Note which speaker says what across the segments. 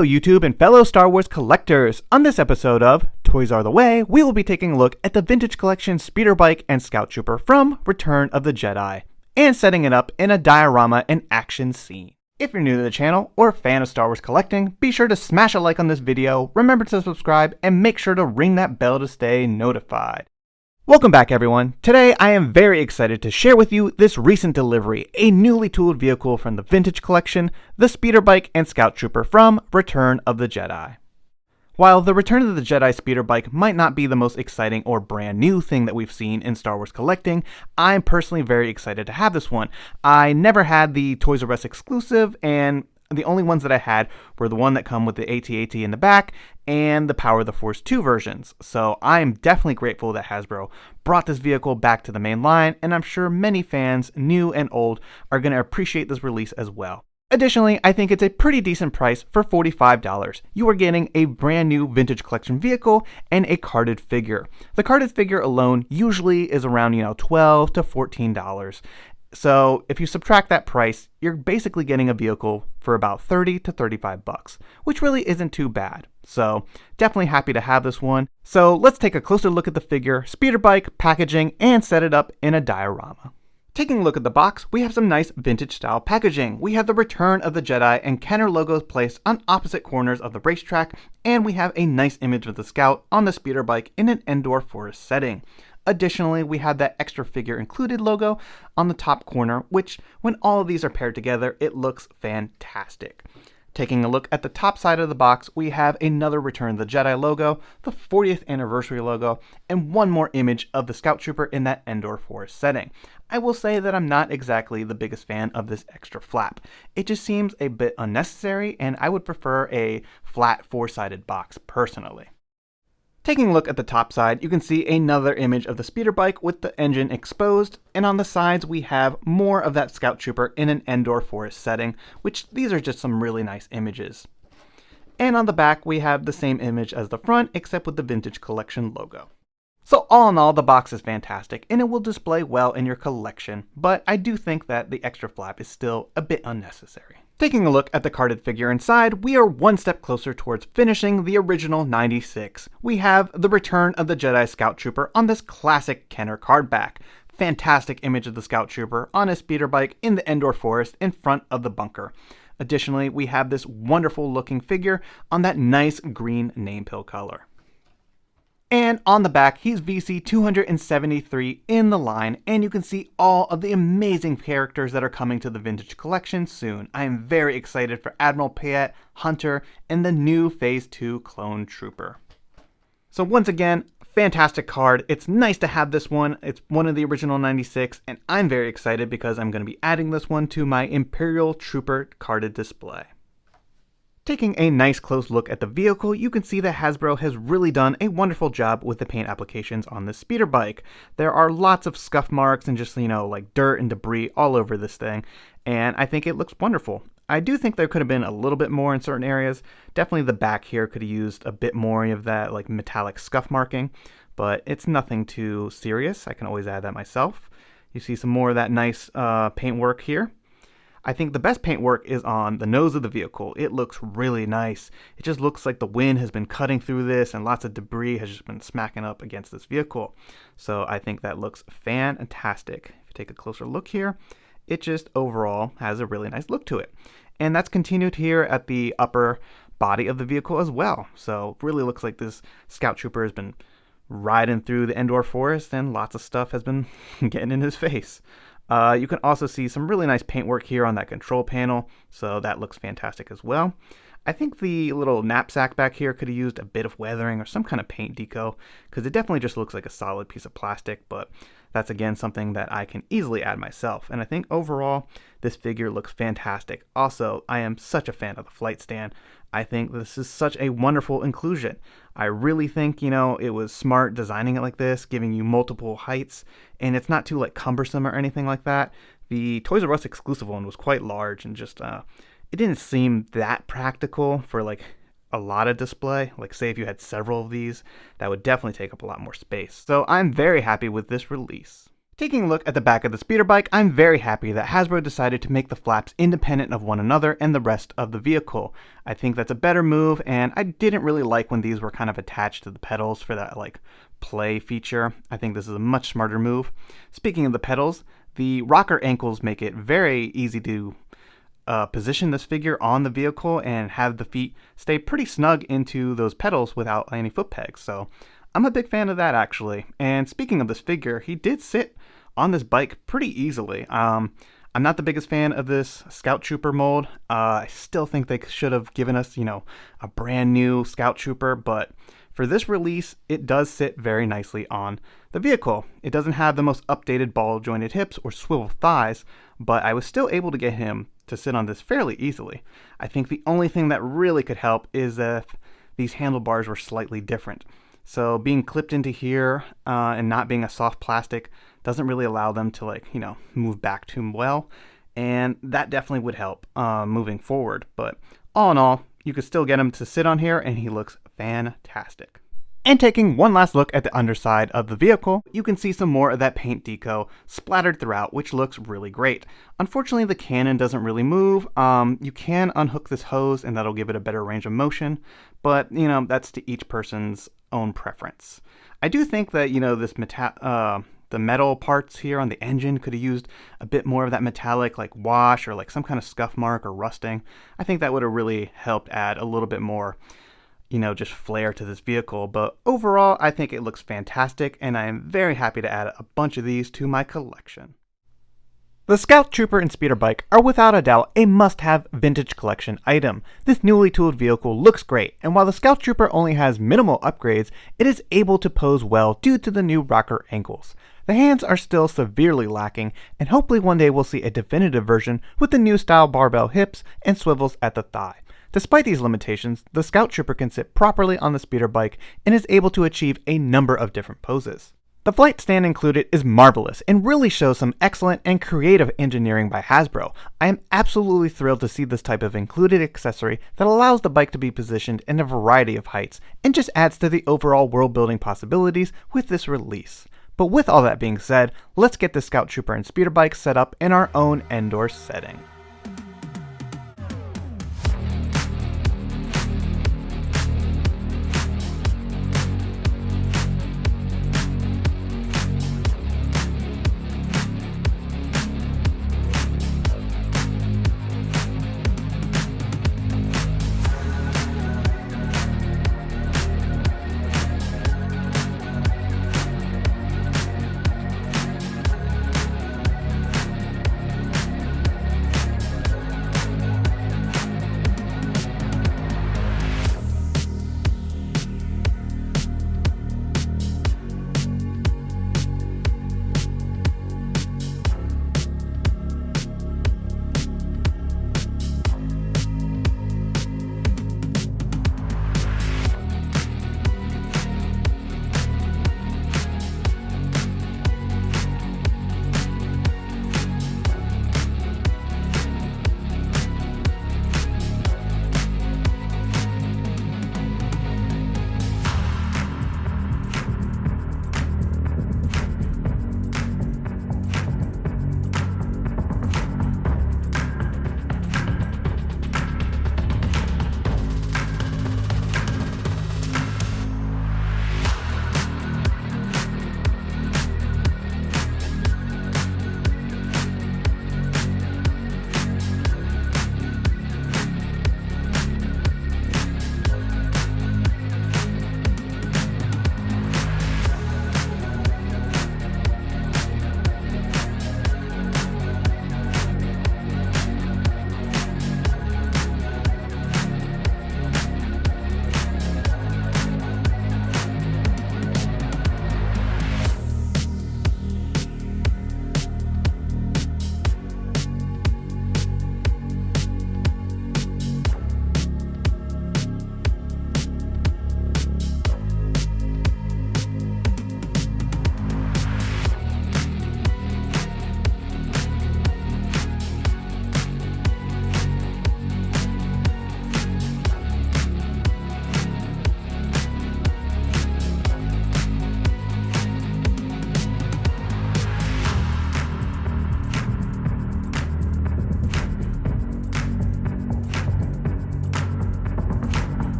Speaker 1: Hello YouTube and fellow Star Wars collectors! On this episode of Toys Are the Way, we will be taking a look at the Vintage Collection Speeder Bike and Scout Trooper from Return of the Jedi, and setting it up in a diorama and action scene. If you're new to the channel or a fan of Star Wars collecting, be sure to smash a like on this video, remember to subscribe, and make sure to ring that bell to stay notified. Welcome back everyone. Today I am very excited to share with you this recent delivery, a newly tooled vehicle from the Vintage Collection, the Speeder Bike and Scout Trooper from Return of the Jedi. While the Return of the Jedi Speeder Bike might not be the most exciting or brand new thing that we've seen in Star Wars collecting, I'm personally very excited to have this one. I never had the Toys R Us exclusive, and the only ones that I had were the one that come with the AT-AT in the back and the Power of the Force 2 versions. So I'm definitely grateful that Hasbro brought this vehicle back to the main line, and I'm sure many fans, new and old, are going to appreciate this release as well. Additionally, I think it's a pretty decent price for $45. You are getting a brand new Vintage Collection vehicle and a carded figure. The carded figure alone usually is around, $12 to $14. So if you subtract that price, you're basically getting a vehicle for about 30 to 35 bucks, which really isn't too bad. So definitely happy to have this one. So let's take a closer look at the figure, speeder bike, packaging, and set it up in a diorama. Taking a look at the box, we have some nice vintage style packaging. We have the Return of the Jedi and Kenner logos placed on opposite corners of the racetrack, and we have a nice image of the Scout on the speeder bike in an Endor forest setting. Additionally, we have that extra figure included logo on the top corner, which when all of these are paired together, it looks fantastic. Taking a look at the top side of the box, we have another Return of the Jedi logo, the 40th anniversary logo, and one more image of the Scout Trooper in that Endor forest setting. I will say that I'm not exactly the biggest fan of this extra flap. It just seems a bit unnecessary, and I would prefer a flat four-sided box personally. Taking a look at the top side, you can see another image of the speeder bike with the engine exposed, and on the sides we have more of that Scout Trooper in an Endor forest setting, which these are just some really nice images. And on the back we have the same image as the front, except with the Vintage Collection logo. So all in all, the box is fantastic, and it will display well in your collection, but I do think that the extra flap is still a bit unnecessary. Taking a look at the carded figure inside, we are one step closer towards finishing the original 96. We have the Return of the Jedi Scout Trooper on this classic Kenner card back. Fantastic image of the Scout Trooper on a speeder bike in the Endor forest in front of the bunker. Additionally, we have this wonderful looking figure on that nice green name pill color. And on the back, he's VC 273 in the line, and you can see all of the amazing characters that are coming to the Vintage Collection soon. I am very excited for Admiral Piet, Hunter, and the new Phase 2 Clone Trooper. So once again, fantastic card. It's nice to have this one. It's one of the original 96, and I'm very excited because I'm going to be adding this one to my Imperial Trooper carded display. Taking a nice close look at the vehicle, you can see that Hasbro has really done a wonderful job with the paint applications on this speeder bike. There are lots of scuff marks and just, like dirt and debris all over this thing, and I think it looks wonderful. I do think there could have been a little bit more in certain areas. Definitely the back here could have used a bit more of that like metallic scuff marking, but it's nothing too serious. I can always add that myself. You see some more of that nice paint work here. I think the best paint work is on the nose of the vehicle. It looks really nice. It just looks like the wind has been cutting through this and lots of debris has just been smacking up against this vehicle. So I think that looks fantastic. If you take a closer look here, it just overall has a really nice look to it. And that's continued here at the upper body of the vehicle as well. So it really looks like this Scout Trooper has been riding through the Endor forest and lots of stuff has been getting in his face. You can also see some really nice paintwork here on that control panel, so that looks fantastic as well. I think the little knapsack back here could have used a bit of weathering or some kind of paint deco, because it definitely just looks like a solid piece of plastic, but that's again something that I can easily add myself. And I think overall, this figure looks fantastic. Also, I am such a fan of the flight stand. I think this is such a wonderful inclusion. I really think, it was smart designing it like this, giving you multiple heights, and it's not too cumbersome or anything like that. The Toys R Us exclusive one was quite large and just, it didn't seem that practical for a lot of display. Say if you had several of these, that would definitely take up a lot more space. So I'm very happy with this release. Taking a look at the back of the speeder bike, I'm very happy that Hasbro decided to make the flaps independent of one another and the rest of the vehicle. I think that's a better move, and I didn't really like when these were kind of attached to the pedals for that play feature. I think this is a much smarter move. Speaking of the pedals, the rocker ankles make it very easy to position this figure on the vehicle and have the feet stay pretty snug into those pedals without any foot pegs. So I'm a big fan of that, actually. And speaking of this figure, he did sit on this bike pretty easily. I'm not the biggest fan of this Scout Trooper mold. I still think they should have given us, a brand new Scout Trooper, but for this release, it does sit very nicely on the vehicle. It doesn't have the most updated ball jointed hips or swivel thighs, but I was still able to get him to sit on this fairly easily. I think the only thing that really could help is if these handlebars were slightly different. So being clipped into here and not being a soft plastic doesn't really allow them to move back too well, and that definitely would help moving forward. But all in all, you could still get him to sit on here and he looks fantastic. And taking one last look at the underside of the vehicle, you can see some more of that paint deco splattered throughout, which looks really great. Unfortunately, the cannon doesn't really move. You can unhook this hose and that'll give it a better range of motion, but that's to each person's own preference. I do think that this the metal parts here on the engine could have used a bit more of that metallic wash or some kind of scuff mark or rusting. I think that would have really helped add a little bit more just flair to this vehicle. But overall, I think it looks fantastic, and I am very happy to add a bunch of these to my collection. The Scout Trooper and Speeder Bike are without a doubt a must-have vintage collection item. This newly tooled vehicle looks great, and while the Scout Trooper only has minimal upgrades, it is able to pose well due to the new rocker ankles. The hands are still severely lacking, and hopefully one day we'll see a definitive version with the new style barbell hips and swivels at the thigh. Despite these limitations, the Scout Trooper can sit properly on the speeder bike and is able to achieve a number of different poses. The flight stand included is marvelous and really shows some excellent and creative engineering by Hasbro. I am absolutely thrilled to see this type of included accessory that allows the bike to be positioned in a variety of heights and just adds to the overall world building possibilities with this release. But with all that being said, let's get the Scout Trooper and Speeder Bike set up in our own Endor setting.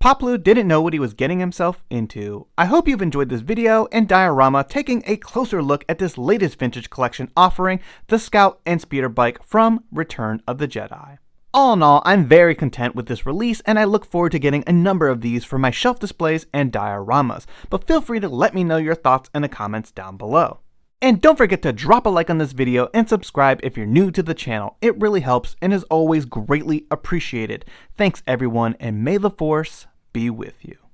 Speaker 1: Poplu didn't know what he was getting himself into. I hope you've enjoyed this video and diorama taking a closer look at this latest vintage collection offering the Scout and Speeder bike from Return of the Jedi. All in all, I'm very content with this release, and I look forward to getting a number of these for my shelf displays and dioramas, but feel free to let me know your thoughts in the comments down below. And don't forget to drop a like on this video and subscribe if you're new to the channel. It really helps and is always greatly appreciated. Thanks everyone, and may the Force be with you.